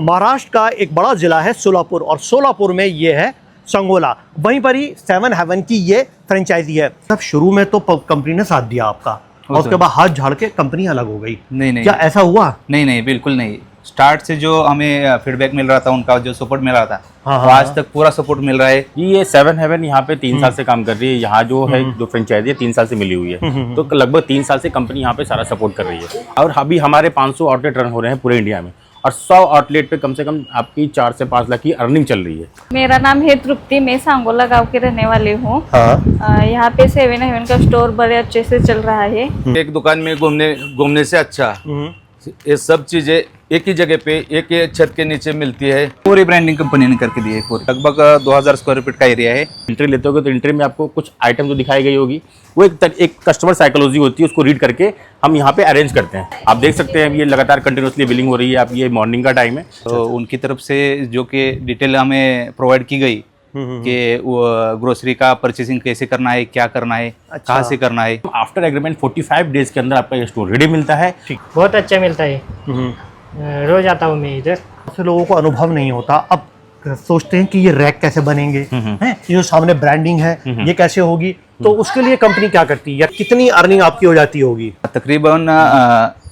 महाराष्ट्र का एक बड़ा ज़िला है सोलापुर, और सोलापुर में ये है संगोला, वहीं पर ही 7 हेवन की ये फ्रेंचाइजी है। तब शुरू में तो कंपनी ने साथ दिया आपका, और उसके बाद हाथ झाड़ के कंपनी अलग हो गई। नहीं, क्या ऐसा हुआ? नहीं, बिल्कुल नहीं। स्टार्ट से जो हमें फीडबैक मिल रहा था, उनका जो सपोर्ट मिल रहा था, हाँ, तो आज तक पूरा सपोर्ट मिल रहा है। ये 7 हेवन यहाँ पे 3 साल से काम कर रही है। यहाँ जो है जो फ्रेंचाइजी है 3 साल से मिली हुई है, तो लगभग 3 साल से कंपनी यहाँ पे सारा सपोर्ट कर रही है। और अभी हमारे 500 आउटलेट रन हो रहे हैं पूरे इंडिया में, और 100 आउटलेट पे कम से कम आपकी 4 से 5 लाख की अर्निंग चल रही है। मेरा नाम है तृप्ति, मैं सांगोला गांव की रहने वाली हूँ। यहाँ पे 7 हेवन का स्टोर बड़े अच्छे से चल रहा है। एक दुकान में घूमने से अच्छा ये सब चीजें एक ही जगह पे एक ही छत के नीचे मिलती है। पूरी ब्रांडिंग कंपनी ने करके दी है। पूरी लगभग 2000 स्क्वायर फीट का एरिया है। एंट्री लेते हो तो एंट्री में आपको कुछ आइटम जो दिखाई गई होगी, वो एक कस्टमर साइकोलॉजी होती है, उसको रीड करके हम यहाँ पे अरेंज करते हैं। आप देख सकते हैं ये लगातार कंटिन्यूसली बिलिंग हो रही है। आप ये मॉर्निंग का टाइम है, तो उनकी तरफ से जो कि डिटेल हमें प्रोवाइड की गई कि वो ग्रोसरी का परचेसिंग कैसे करना है, क्या करना है, कहाँ से करना है। आफ्टर एग्रीमेंट 45 डेज के अंदर आपका ये स्टोर रेडी मिलता है। बहुत अच्छा मिलता है। रोज आता हूँ मैं इधर। ऐसे लोगों को अनुभव नहीं होता, अब सोचते हैं कि ये रैक कैसे बनेंगे, हैं ये जो सामने ब्रांडिंग है ये कैसे होगी, तो उसके लिए कंपनी क्या करती है, या कितनी अर्निंग आपकी हो जाती होगी? तकरीबन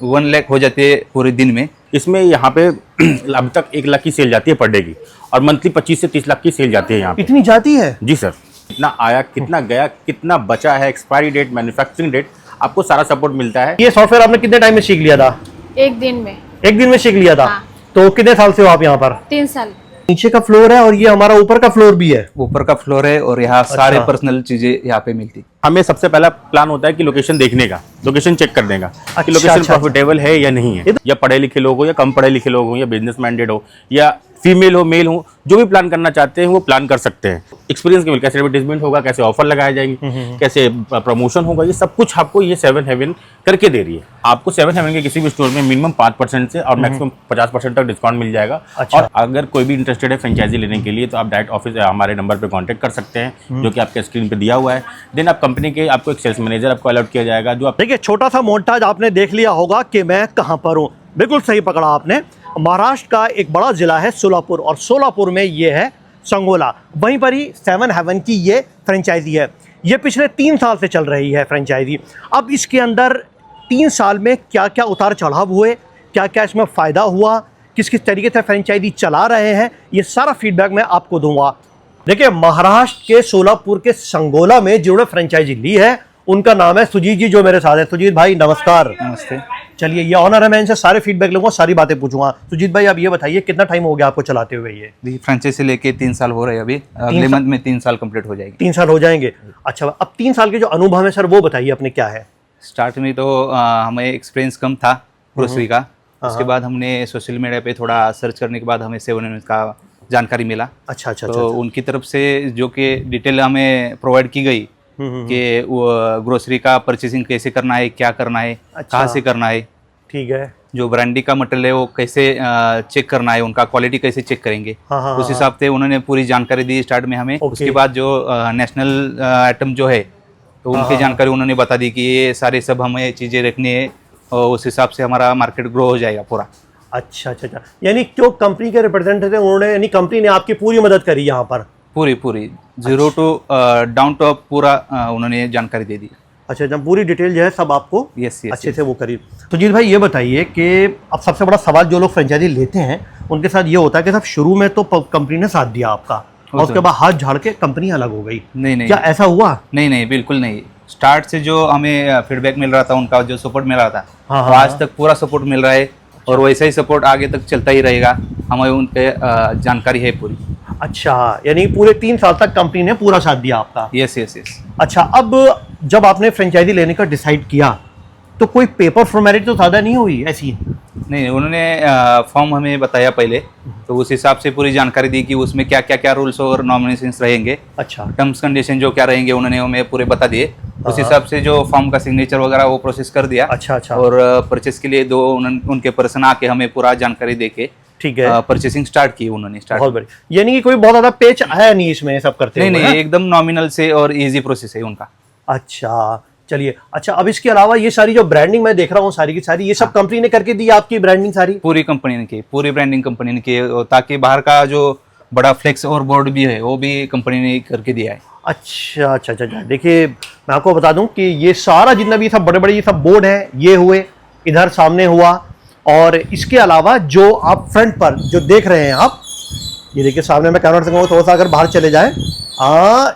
1 लाख हो जाती है पूरे दिन में। इसमें यहाँ पे अब तक 1 लाख की सेल जाती है पर डे की, और मंथली 25 से 30 लाख की सेल जाती है यहाँ पे। इतनी जाती है? जी सर। कितना आया, कितना गया, कितना बचा है, एक्सपायरी डेट, मैन्युफैक्चरिंग डेट, आपको सारा सपोर्ट मिलता है। ये सॉफ्टवेयर आपने कितने टाइम में सीख लिया था? एक दिन में। एक दिन में सीख लिया था? हाँ। तो कितने साल से हो आप यहाँ पर? 3 साल। नीचे का फ्लोर है और ये हमारा ऊपर का फ्लोर भी है। ऊपर का फ्लोर है और यहाँ सारे पर्सनल चीजें यहाँ पे मिलती। हमें सबसे पहला प्लान होता है कि लोकेशन देखने का, लोकेशन चेक कर देगा कि लोकेशन प्रॉफिटेबल है या नहीं है, या पढ़े लिखे लोग हो या कम पढ़े लिखे लोग हो, या बिजनेस माइंडेड हो, या फीमेल हो मेल हो, जो भी प्लान करना चाहते हैं वो प्लान कर सकते हैं। एक्सपीरियंस के कैसे एडवर्टाइजमेंट होगा, कैसे ऑफर लगाए जाएंगे, कैसे प्रमोशन होगा, ये सब कुछ आपको ये 7 हेवन करके दे रही है। आपको 7 हेवन के किसी भी स्टोर में मिनिमम 5% से और मैक्सिमम 50% तक डिस्काउंट मिल जाएगा। और अगर कोई भी इंटरेस्टेड है फ्रेंचाइजी लेने के लिए, तो आप डायरेक्ट ऑफिस हमारे नंबर पर कॉन्टैक्ट कर सकते हैं, जो कि आपके स्क्रीन पर दिया हुआ है। देन आप कंपनी के आपको एक सेल्स मैनेजर आपको अलॉट किया जाएगा, जो आप देखिए छोटा सा मोन्टाज आपने देख लिया होगा कि मैं कहाँ पर हूँ। बिल्कुल सही पकड़ा आपने। महाराष्ट्र का एक बड़ा ज़िला है सोलापुर, और सोलापुर में ये है संगोला, वहीं पर ही 7 हेवन की ये फ्रेंचाइजी है। ये पिछले 3 साल से चल रही है फ्रेंचाइजी। अब इसके अंदर 3 साल में क्या क्या उतार चढ़ाव हुए, क्या क्या इसमें फ़ायदा हुआ, किस किस तरीके से फ्रेंचाइजी चला रहे हैं, ये सारा फीडबैक मैं आपको दूंगा। देखिए महाराष्ट्र के सोलापुर के संगोला में जिन्होंने फ्रेंचाइजी ली है उनका नाम है सुजीत जी, जो मेरे साथ है। सुजीत भाई नमस्कार। नमस्ते। चलिए ये ऑनर है, मैं इनसे सारे फीडबैक लूंगा, सारी बातें पूछूंगा। सुजीत भाई आप ये बताइए कितना टाइम हो गया आपको चलाते हुए? ये फ्रेंचाइजी लेके 3 साल हो रहे हैं। अभी अगले मंथ में 3 साल कंप्लीट हो जाएगी। 3 साल हो जाएंगे? अच्छा, अब 3 साल के जो अनुभव है सर वो बताइए अपने क्या है? स्टार्ट में तो हमें एक्सपीरियंस कम था ग्रोसरी का। उसके बाद हमने सोशल मीडिया पे थोड़ा सर्च करने के बाद हमें 7 हेवन का जानकारी मिला। अच्छा। तो उनकी तरफ से जो कि डिटेल हमें प्रोवाइड की गई कि वो ग्रोसरी का परचेसिंग कैसे करना है, क्या करना है, कहाँ से करना है, ठीक है, जो ब्रांडिंग का मटेरियल है वो कैसे चेक करना है, उनका क्वालिटी कैसे चेक करेंगे, उस हिसाब से उन्होंने पूरी जानकारी दी स्टार्ट में हमें। उसके बाद जो नेशनल आइटम जो है तो उनकी जानकारी उन्होंने बता दी कि ये सारे सब हमें चीज़ें रखनी है, और उस हिसाब से हमारा मार्केट ग्रो हो जाएगा पूरा। अच्छा, यानी जो कंपनी के रिप्रेजेंटेटिव उन्होंने, यानी कंपनी ने आपकी पूरी मदद करी यहाँ पर? पूरी 0 टू डाउन टू अप पूरा उन्होंने जानकारी दे दी। अच्छा, जब पूरी डिटेल जो है सब आपको यस अच्छे से वो करी। तो जीत भाई ये बताइए कि अब सबसे बड़ा सवाल जो लोग फ्रेंचाइजी लेते हैं उनके साथ ये होता है कि साहब शुरू में तो कंपनी ने साथ दिया आपका, और उसके बाद हाथ झाड़ के कंपनी अलग हो गई। नहीं, क्या ऐसा हुआ? नहीं, बिल्कुल नहीं। स्टार्ट से जो हमें फीडबैक मिल रहा था, उनका जो सपोर्ट मिल रहा था, तो आज तक पूरा सपोर्ट मिल रहा है, और वैसा ही सपोर्ट आगे तक चलता ही रहेगा। हमें उनके जानकारी है पूरी। अच्छा, यानी पूरे 3 साल तक कंपनी ने पूरा साथ दिया आपका? यस। अच्छा, अब जब आपने फ्रेंचाइजी लेने का डिसाइड किया तो कोई पेपर फॉर्मेलिटी तो ज़्यादा नहीं हुई ऐसी? नहीं, उन्होंने फॉर्म हमें बताया पहले, तो उस हिसाब से पूरी जानकारी दी कि उसमें क्या रूल्स और नॉमिनेशंस रहेंगे। अच्छा, टर्म्स कंडीशन जो क्या रहेंगे उन्होंने हमें पूरे बता दिए। उस हिसाब से जो फॉर्म का सिग्नेचर वगैरह वो प्रोसेस कर दिया। अच्छा। और परचेस के लिए 2 उनके पर्सन आके हमें पूरा जानकारी देके, ठीक है, परचेसिंग स्टार्ट की उन्होंने। बहुत बढ़िया, यानी कि कोई बहुत ज्यादा पेच आया नहीं इसमें सब करते? नहीं, एकदम नॉमिनल से और इजी प्रोसेस है उनका। अच्छा, चलिए, अच्छा अब इसके अलावा ये सारी जो ब्रांडिंग मैं देख रहा हूँ सारी की सारी, ये सब कंपनी ने करके दी है आपकी ब्रांडिंग सारी? पूरी कंपनी ने की, पूरी ब्रांडिंग कंपनी ने की, और ताकि बाहर का जो बड़ा फ्लेक्स और बोर्ड भी है वो भी कंपनी ने करके दिया है। अच्छा अच्छा अच्छा, देखिए मैं आपको बता दूं कि ये सारा जितना भी सब बड़े बड़े ये सब बोर्ड है, ये हुए, इधर सामने हुआ, और इसके अलावा जो आप फ्रंट पर जो देख रहे हैं आप, ये देखिए सामने मैं कैमरा से थोड़ा सा अगर बाहर चले जाए,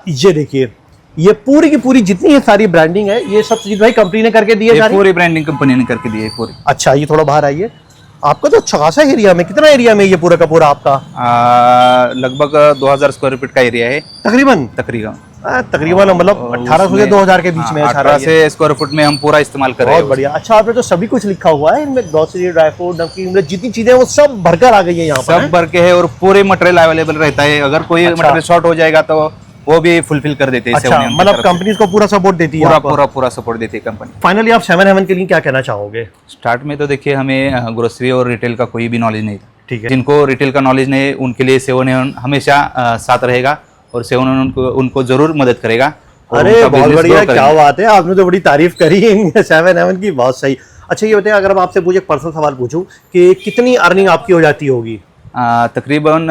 ये देखिए ये पूरी की पूरी जितनी ये सारी ब्रांडिंग है ये सब सुजीत भाई कंपनी ने करके दी है ये सारी? पूरी ब्रांडिंग कंपनी ने करके दी है पूरी। अच्छा, ये थोड़ा बाहर आइए, आपका तो अच्छा खासा एरिया में, कितना एरिया में ये पूरा का पूरा आपका? लगभग 2000 स्क्वायर फीट का एरिया है तकरीबन तकरीबन मतलब 1800 से 2000 के बीच में है सारा 18 से स्क्वायर फुट में हम पूरा इस्तेमाल कर रहे बहुत हैं। बढ़िया। अच्छा, आपने तो सभी कुछ लिखा हुआ है इनमें, ग्रोसरी, ड्राई फ्रूट, नमकीन, मतलब जितनी चीजें वो सब भरकर आ गई है यहाँ पर। सब भर के है और पूरे मटेरियल अवेलेबल रहता है, अगर कोई अच्छा। मटेरियल शॉर्ट हो जाएगा तो वो भी फुलफिल कर देते हैं। अच्छा, मतलब कंपनी को पूरा सपोर्ट देती है पूरा आपको? पूरा पूरा सपोर्ट देती है कंपनी। फाइनली आप 7 हेवन के लिए क्या कहना चाहोगे? स्टार्ट में तो देखिए हमें ग्रोसरी और रिटेल का कोई भी नॉलेज नहीं था। ठीक है। जिनको रिटेल का नॉलेज नहीं है उनके लिए 7 हेवन हमेशा साथ रहेगा और 7 हेवन उनको जरूर मदद करेगा। और अरे उनका बहुत business बढ़िया, grow क्या करेंगे। बात है, आपने तो बड़ी तारीफ करी 7 हेवन की, बहुत सही। अच्छा ये बताइए, अगर मैं आपसे पूछे पर्सनल सवाल पूछूं कि कितनी अर्निंग आपकी हो जाती होगी? तकरीबन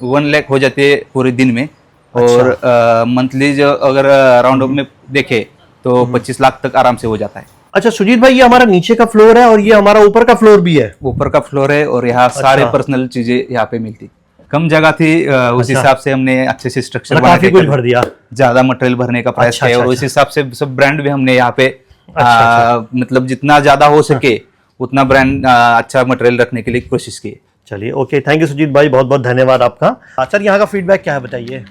1 लाख हो जाती है पूरे दिन में, और मंथली जो अगर राउंड अप में देखे तो 25 लाख तक आराम से हो जाता है। अच्छा सुजीत भाई, ये हमारा नीचे का फ्लोर है और ये हमारा ऊपर का फ्लोर भी है? ऊपर का फ्लोर है और यहाँ सारे पर्सनल चीजें यहाँ पे मिलती। कम जगह थी, उस हिसाब से हमने अच्छे से स्ट्रक्चर बना काफी के कुछ भर दिया। ज्यादा मटेरियल भरने का प्रयास अच्छा, किया, और अच्छा, उस हिसाब से सब ब्रांड भी हमने यहाँ पे अच्छा। मतलब जितना ज्यादा हो सके उतना ब्रांड अच्छा मटेरियल रखने के लिए कोशिश की। चलिए, ओके, थैंक यू सुजीत भाई, बहुत बहुत धन्यवाद आपका। सर यहाँ का फीडबैक क्या है बताइए?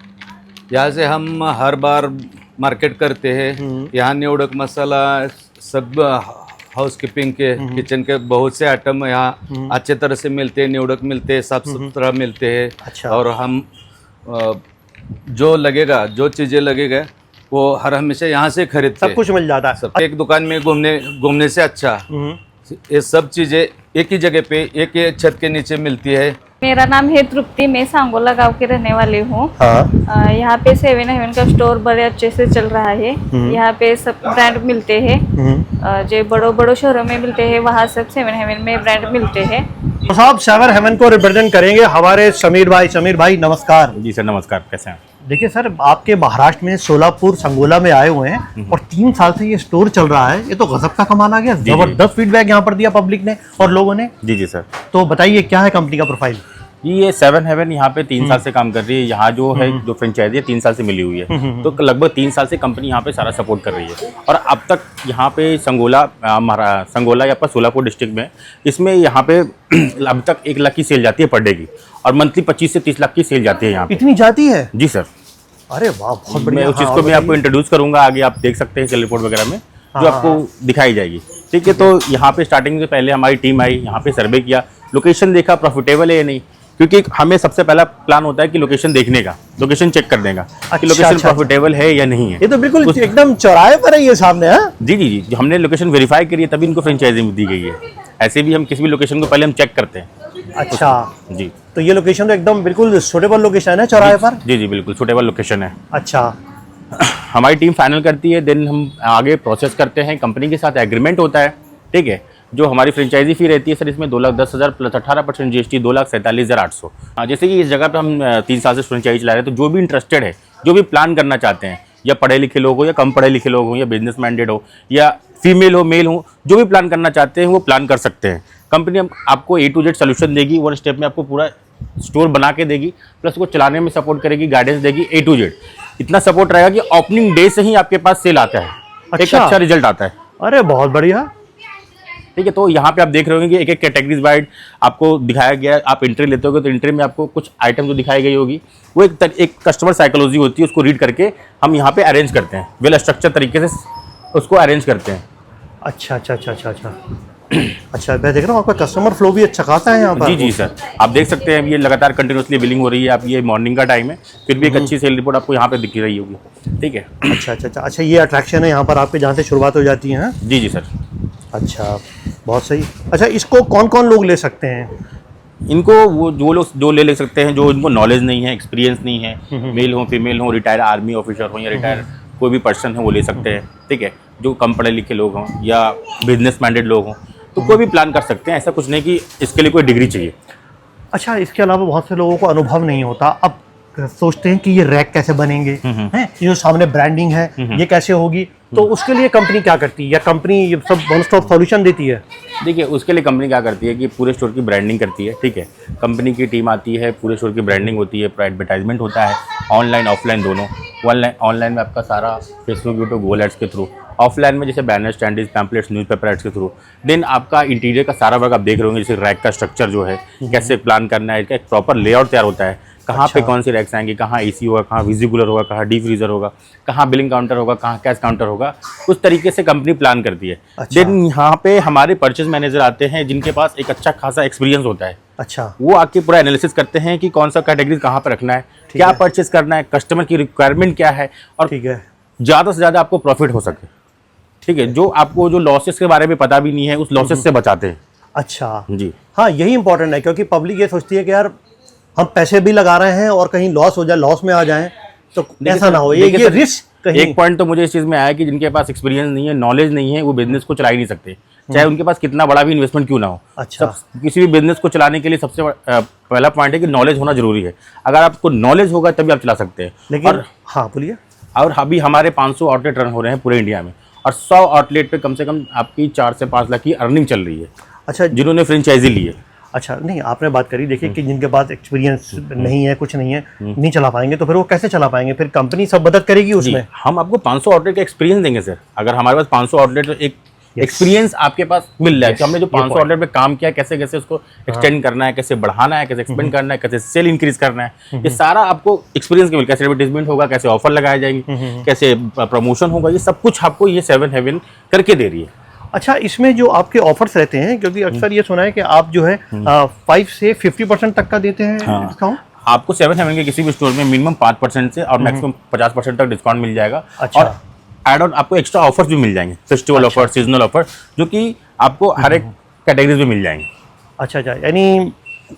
यहाँ से हम हर बार मार्केट करते हैं। यहाँ निवडक मसाला, सब हाउसकीपिंग के, किचन के बहुत से आइटम यहाँ अच्छे तरह से मिलते हैं, निवडक मिलते हैं, साफ सुथरा मिलते हैं। अच्छा। और हम जो लगेगा, जो चीज़ें लगेगा वो हर हमेशा यहाँ से खरीदते सब हैं। कुछ मिल जाता है? सब एक दुकान में घूमने से अच्छा ये सब चीज़ें एक ही जगह पे, एक ही छत के नीचे मिलती है। मेरा नाम है तृप्ति, मैं सांगोला गांव की रहने वाली हूँ। हाँ। यहाँ पे 7 हेवन का स्टोर बड़े अच्छे से चल रहा है। यहाँ पे सब ब्रांड मिलते हैं, जो बड़ों शहरों में मिलते हैं वहाँ सब 7 हेवन में ब्रांड मिलते हैं। तो साहब 7 हेवन को रिप्रेजेंट करेंगे हमारे समीर भाई। समीर भाई नमस्कार। जी सर नमस्कार, कैसे हैं? देखिए सर, आपके महाराष्ट्र में सोलापुर संगोला में आए हुए हैं और 3 साल से ये स्टोर चल रहा है, ये तो गजब का कमाल आ गया। जबरदस्त फीडबैक यहाँ पर दिया पब्लिक ने और लोगों ने। जी जी सर। तो बताइए क्या है कंपनी का प्रोफाइल? ये 7 हेवन यहाँ पे 3 साल से काम कर रही है। यहाँ जो है जो फ्रेंचाइजी है 3 साल से मिली हुई है, तो लगभग 3 साल से कंपनी यहाँ पे सारा सपोर्ट कर रही है। और अब तक यहाँ पे संगोला या पर सोलापुर डिस्ट्रिक्ट में, इसमें यहाँ पे अब तक 1 लाख की सेल जाती है पर डे की, और मंथली 25 से 30 लाख की सेल जाती है यहाँ पे। इतनी जाती है? जी सर। अरे वाह, बहुत मैं बढ़िया। उस चीज़ को भी आपको इंट्रोड्यूस करूंगा, आगे आप देख सकते हैं सेल रिपोर्ट वगैरह में जो आपको दिखाई जाएगी। ठीक है, तो यहाँ पे स्टार्टिंग से पहले हमारी टीम आई, यहाँ पे सर्वे किया, लोकेशन देखा प्रॉफिटेबल है या नहीं, क्योंकि हमें सबसे पहला प्लान होता है कि लोकेशन देखने का, लोकेशन चेक कर देगा कि लोकेशन प्रॉफिटेबल है या नहीं है। ये तो बिल्कुल एकदम चौराहे पर है ये सामने। जी जी जी, हमने लोकेशन वेरीफाई करी है तभी इनको फ्रेंचाइजी दी गई है। ऐसे भी हम किसी भी लोकेशन को पहले हम चेक करते हैं। अच्छा जी, तो ये लोकेशन तो एकदम बिल्कुल सूटेबल लोकेशन है चौराहे पर? जी जी बिल्कुल सूटेबल लोकेशन है। अच्छा, हमारी टीम फाइनल करती है, देन हम आगे प्रोसेस करते हैं, कंपनी के साथ एग्रीमेंट होता है। ठीक है, जो हमारी फ्रेंचाइजी फी रहती है सर, इसमें 2,10,000 प्लस 18% GST 2,47,800। जैसे कि इस जगह पे हम 3 साल से फ्रेंचाइजी चला रहे हैं, तो जो भी इंटरेस्टेड है, जो भी प्लान करना चाहते हैं, या पढ़े लिखे लोग हो या कम पढ़े लिखे लोग हो, या बिजनेस माइंडेड हो, या फीमेल हो मेल हो, जो भी प्लान करना चाहते हैं वो प्लान कर सकते हैं। कंपनी आपको A to Z सोल्यूशन देगी, 1 स्टेप में आपको पूरा स्टोर बना के देगी, प्लस वो चलाने में सपोर्ट करेगी, गाइडेंस देगी A to Z। इतना सपोर्ट रहेगा कि ओपनिंग डे से ही आपके पास सेल आता है, एक अच्छा रिजल्ट आता है। अरे बहुत बढ़िया। ठीक है, तो यहाँ पे आप देख रहे होंगे कि एक एक कैटेगरीज वाइड आपको दिखाया गया है। आप एंट्री लेते होगे तो एंट्री में आपको कुछ आइटम जो दिखाई गई होगी, वो एक कस्टमर साइकोलॉजी होती है, उसको रीड करके हम यहाँ पे अरेंज करते हैं, वेल स्ट्रक्चर तरीके से उसको अरेंज करते हैं। अच्छा अच्छा अच्छा अच्छा अच्छा अच्छा, मैं देख रहा हूँ आपका कस्टमर फ्लो भी अच्छा खासा है यहाँ पर। जी जी सर, आप देख सकते हैं ये लगातार कंटिन्यूसली बिलिंग हो रही है। आप ये मॉर्निंग का टाइम है, फिर भी एक अच्छी सेल रिपोर्ट आपको यहाँ पे दिख रही होगी। ठीक है, अच्छा अच्छा अच्छा अच्छा, ये अट्रैक्शन है यहाँ पर आपके, जहाँ से शुरुआत हो जाती है। जी जी सर। अच्छा, बहुत सही। अच्छा, इसको कौन कौन लोग ले सकते हैं? इनको वो जो लोग जो ले सकते हैं, जो इनको नॉलेज नहीं है, एक्सपीरियंस नहीं है, मेल हो फीमेल हो, रिटायर आर्मी ऑफिसर हो या रिटायर कोई भी पर्सन है वो ले सकते हैं। ठीक है, जो कम पढ़े लिखे लोग हों या बिजनेस माइंडेड लोग हों, तो कोई भी प्लान कर सकते हैं। ऐसा कुछ नहीं कि इसके लिए कोई डिग्री चाहिए। अच्छा, इसके अलावा बहुत से लोगों को अनुभव नहीं होता, अब सोचते हैं कि ये रैक कैसे बनेंगे, हैं ये जो सामने ब्रांडिंग है ये कैसे होगी, तो उसके लिए कंपनी क्या करती है, या कंपनी ये सब वन स्टॉप सॉल्यूशन देती है? देखिए, उसके लिए कंपनी क्या करती है कि पूरे स्टोर की ब्रांडिंग करती है, ठीक है। कंपनी की टीम आती है, पूरे स्टोर की ब्रांडिंग होती है, एडवर्टाइजमेंट होता है, ऑनलाइन ऑफलाइन दोनों। ऑनलाइन में आपका सारा फेसबुक, यूट्यूब, गूगल एड्स के थ्रू, ऑफलाइन में जैसे बैनर, स्टैंडीज, पैम्पलेट्स, न्यूज़पेपर एड्स के थ्रू। देन आपका इंटीरियर का सारा वर्क आप देख रहे होंगे, जैसे रैक का स्ट्रक्चर जो है कैसे प्लान करना है, इसका एक प्रॉपर लेआउट तैयार होता है, कहाँ पे कौन सी रैक्स आएंगी, कहाँ एसी होगा, कहाँ विजी कूलर होगा, कहाँ डीप फ्रीजर होगा, कहाँ बिलिंग काउंटर होगा, कहाँ कैश काउंटर होगा, उस तरीके से कंपनी प्लान करती है। देन यहाँ पे हमारे परचेज मैनेजर आते हैं जिनके पास एक अच्छा खासा एक्सपीरियंस होता है। अच्छा, वो आके पूरा एनालिसिस करते हैं कि कौन सा कैटेगरी कहाँ पर रखना है, क्या परचेज करना है, कस्टमर की रिक्वायरमेंट क्या है, और ठीक है, ज़्यादा से ज़्यादा आपको प्रॉफिट हो सके, ठीक है। जो आपको जो लॉसेस के बारे में पता भी नहीं है, उस लॉसेस से बचाते हैं। अच्छा जी हाँ, यही इंपॉर्टेंट है, क्योंकि पब्लिक ये सोचती है कि यार हम पैसे भी लगा रहे हैं और कहीं लॉस हो जाए, लॉस में आ जाए, तो ऐसा ना हो, ये रिस्क कहीं। एक पॉइंट तो मुझे इस चीज़ में आया कि जिनके पास एक्सपीरियंस नहीं है, नॉलेज नहीं है, वो बिजनेस को चला ही नहीं सकते, चाहे उनके पास कितना बड़ा भी इन्वेस्टमेंट क्यों ना हो। अच्छा, किसी भी बिजनेस को चलाने के लिए सबसे पहला पॉइंट है कि नॉलेज होना जरूरी है। अगर आपको नॉलेज होगा तभी आप चला सकते हैं। लेकिन हाँ बोलिए। और अभी हमारे 500 आउटलेट रन हो रहे हैं पूरे इंडिया में, और 100 आउटलेट पे कम से कम आपकी 4 से 5 लाख की अर्निंग चल रही है। अच्छा, जिन्होंने फ्रेंचाइजी ली है। अच्छा, नहीं आपने बात करी, देखिए कि जिनके पास एक्सपीरियंस नहीं है, कुछ नहीं है, नहीं चला पाएंगे, तो फिर वो कैसे चला पाएंगे? फिर कंपनी सब मदद करेगी उसमें? हम आपको 500 आउटलेट का एक्सपीरियंस देंगे सर। अगर हमारे पास 500 आउटलेट, एक एक्सपीरियंस आपके पास मिल रहा है कि हमने जो 500 आउटलेट पे काम किया, कैसे कैसे उसको एक्सटेंड करना है, कैसे बढ़ाना है, कैसे एक्सपेंड करना है, कैसे सेल इंक्रीज करना है, ये सारा आपको एक्सपीरियंस के मिल, कैसे एडवर्टाइजमेंट होगा, कैसे ऑफर लगाए जाएंगे, कैसे प्रमोशन होगा, ये सब कुछ आपको ये 7 हेवन करके दे रही है। अच्छा, इसमें जो आपके ऑफर्स रहते हैं, क्योंकि अक्सर ये सुना है कि आप जो है 5 से 50% तक का देते हैं डिस्काउंट। आपको 7 हेवन के किसी भी स्टोर में मिनिमम 5% से और मैक्सिमम 50% तक डिस्काउंट मिल जाएगा। अच्छा। और एड ऑन आपको एक्स्ट्रा ऑफर्स भी मिल जाएंगे, फेस्टिवल ऑफर, सीजनल ऑफर, जो कि आपको हर एक कैटेगरीज में मिल जाएंगे। अच्छा, यानी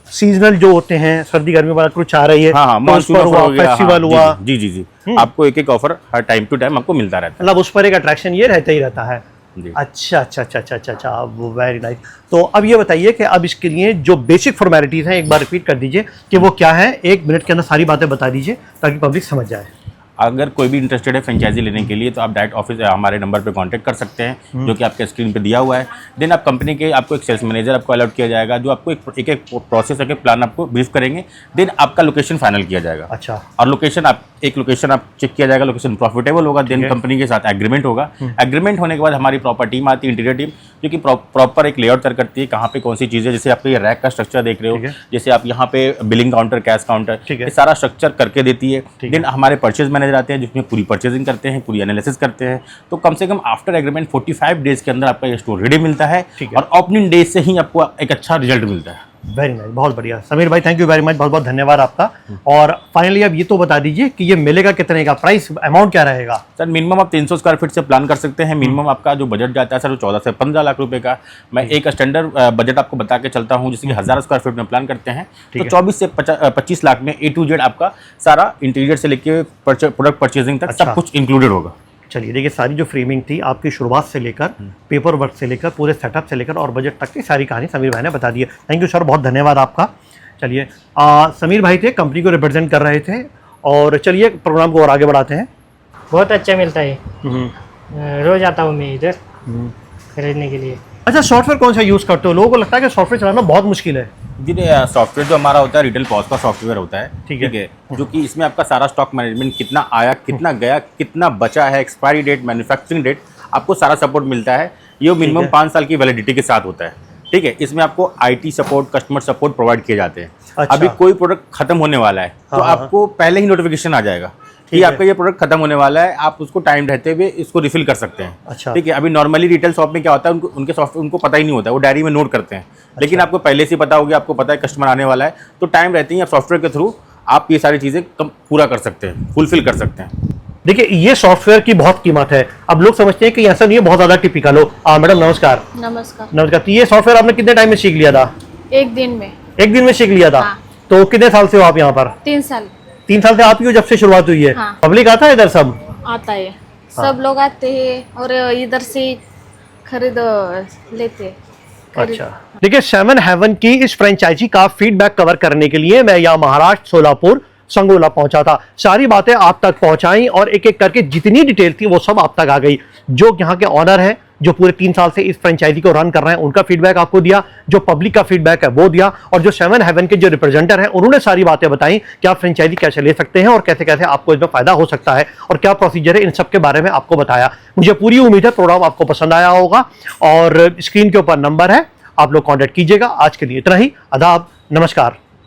सीजनल जो होते हैं, सर्दी गर्मी वाला कुछ आ रही है, हाँ, तो उस पर हुआ, फेस्टिवल हुआ, जी आपको एक एक ऑफर हर टाइम टू टाइम आपको मिलता रहता मतलब उस पर एक अट्रैक्शन ये रहता ही रहता है। जी। अच्छा, वेरी नाइस। तो अब ये बताइए कि अब इसके लिए जो बेसिक फॉर्मेलिटीज़ हैं एक बार रिपीट कर दीजिए कि वो क्या है, 1 मिनट के अंदर सारी बातें बता दीजिए ताकि पब्लिक समझ जाए। अगर कोई भी इंटरेस्टेड है फ्रेंचाइजी लेने के लिए, तो आप डायरेक्ट ऑफिस हमारे नंबर पे कांटेक्ट कर सकते हैं, जो कि आपके स्क्रीन पे दिया हुआ है। देन आप कंपनी के आपको एक सेल्स मैनेजर आपको अलॉट किया जाएगा, जो आपको एक एक प्रोसेस एक प्लान आपको ब्रीफ करेंगे। देन आपका लोकेशन फाइनल किया जाएगा। अच्छा, और लोकेशन आप चेक किया जाएगा, लोकेशन प्रॉफिटेबल होगा। देन कंपनी के साथ एग्रीमेंट होगा। एग्रीमेंट होने के बाद हमारी प्रॉपर टीम आती है, इंटीरियर टीम, जो कि प्रॉपर एक लेआउट तैयार करती है, कहाँ पे कौन सी चीज़ें, जैसे आपको ये रैक का स्ट्रक्चर देख रहे हो, जैसे आप यहाँ पे बिलिंग काउंटर, कैश काउंटर, ये सारा स्ट्रक्चर करके देती है। देन हमारे परचेज मैनेजर आते हैं, जिसमें पूरी परचेजिंग करते हैं, पूरी एनालिसिस करते हैं। तो कम से कम आफ्टर एग्रीमेंट 45 डेज के अंदर आपका ये स्टोर रेडी मिलता है, और ओपनिंग डेज से ही आपको एक अच्छा रिजल्ट मिलता है। वेरी नाइस, बहुत बढ़िया समीर भाई, थैंक यू वेरी मच, बहुत बहुत धन्यवाद आपका। और फाइनली अब ये तो बता दीजिए कि ये मिलेगा कितने का, प्राइस अमाउंट क्या रहेगा? सर मिनिमम आप 300 स्क्वायर फीट से प्लान कर सकते हैं। मिनिमम आपका जो बजट जाता है सर वो 14 से 15 लाख रुपए का। मैं एक स्टैंडर्ड बजट आपको बता के चलता हूँ, जैसे कि 1000 स्क्वायर फीट में प्लान करते हैं तो 24 से 25 लाख में A to Z आपका सारा इंटीरियर से लेके प्रोडक्ट परचेजिंग तक सब कुछ इंक्लूडेड होगा। चलिए, देखिए सारी जो फ्रेमिंग थी आपकी शुरुआत से लेकर पेपर वर्क से लेकर पूरे सेटअप से लेकर और बजट तक की सारी कहानी समीर भाई ने बता दी है। थैंक यू सर, बहुत धन्यवाद आपका। चलिए, समीर भाई थे, कंपनी को रिप्रेजेंट कर रहे थे, और चलिए प्रोग्राम को और आगे बढ़ाते हैं। बहुत अच्छा मिलता है, रोज आता हूँ मैं इधर खरीदने के लिए। अच्छा, सॉफ्टवेयर कौन सा यूज़ करते हो? लोगों को लगता है कि सॉफ्टवेयर चलाना बहुत मुश्किल है। जी, सॉफ्टवेयर जो हमारा होता है रिटेल पॉज का सॉफ्टवेयर होता है, ठीक है, जो कि इसमें आपका सारा स्टॉक मैनेजमेंट, कितना आया, कितना गया, कितना बचा है, एक्सपायरी डेट, मैन्युफैक्चरिंग डेट, आपको सारा सपोर्ट मिलता है। ये मिनिमम 5 साल की वैलिडिटी के साथ होता है, ठीक है। इसमें आपको IT support, customer support provide किए जाते हैं। अच्छा। अभी कोई प्रोडक्ट खत्म होने वाला है तो आपको पहले ही नोटिफिकेशन आ जाएगा कि आपका ये प्रोडक्ट खत्म होने वाला है, आप उसको टाइम रहते हुए इसको रिफिल कर सकते हैं। अच्छा। ठीक है। अभी नॉर्मली रिटेल शॉप में क्या होता है, उनके सॉफ्टवेयर उनको पता ही नहीं होता है, वो डायरी में नोट करते हैं। लेकिन आपको पहले से पता होगी, आपको पता है कस्टमर आने वाला है, तो टाइम रहते ही आप सॉफ्टवेयर के थ्रू आप ये सारी चीज़ें पूरा कर सकते हैं, फुलफिल कर सकते हैं। देखिए, ये सॉफ्टवेयर की बहुत कीमत है। अब लोग समझते हैं कि ऐसा नहीं है, बहुत ज्यादा टिपिकल हो। मैडम नमस्कार। नमस्कार। नमस्कार। तो ये सॉफ्टवेयर आपने कितने टाइम में सीख लिया था? 1 दिन में। 1 दिन में सीख लिया था? हाँ। तो कितने साल से हो आप यहाँ पर? 3 साल। 3 साल से आप ही हो जब से शुरुआत हुई है? हाँ। पब्लिक आता है इधर सब? आता है। सब लोग आते हैं और इधर से खरीद लेते हैं। अच्छा, देखिए 7 हेवन की इस फ्रेंचाइजी का फीडबैक कवर करने के लिए मैं यहाँ महाराष्ट्र सोलापुर संगोला पहुंचा था। सारी बातें आप तक पहुंचाई और एक एक करके जितनी डिटेल थी वो सब आप तक आ गई। जो यहाँ के ऑनर हैं, जो पूरे 3 साल से इस फ्रेंचाइजी को रन कर रहे हैं, उनका फीडबैक आपको दिया, जो पब्लिक का फीडबैक है वो दिया, और जो 7 हेवन के जो रिप्रेजेंटर हैं उन्होंने सारी बातें बताई कि आप फ्रेंचाइजी कैसे ले सकते हैं और कैसे कैसे आपको इसमें फायदा हो सकता है और क्या प्रोसीजर है, इन सब के बारे में आपको बताया। मुझे पूरी उम्मीद है प्रोग्राम आपको पसंद आया होगा और स्क्रीन के ऊपर नंबर है, आप लोग कॉन्टेक्ट कीजिएगा। आज के लिए इतना ही, आदाब, नमस्कार।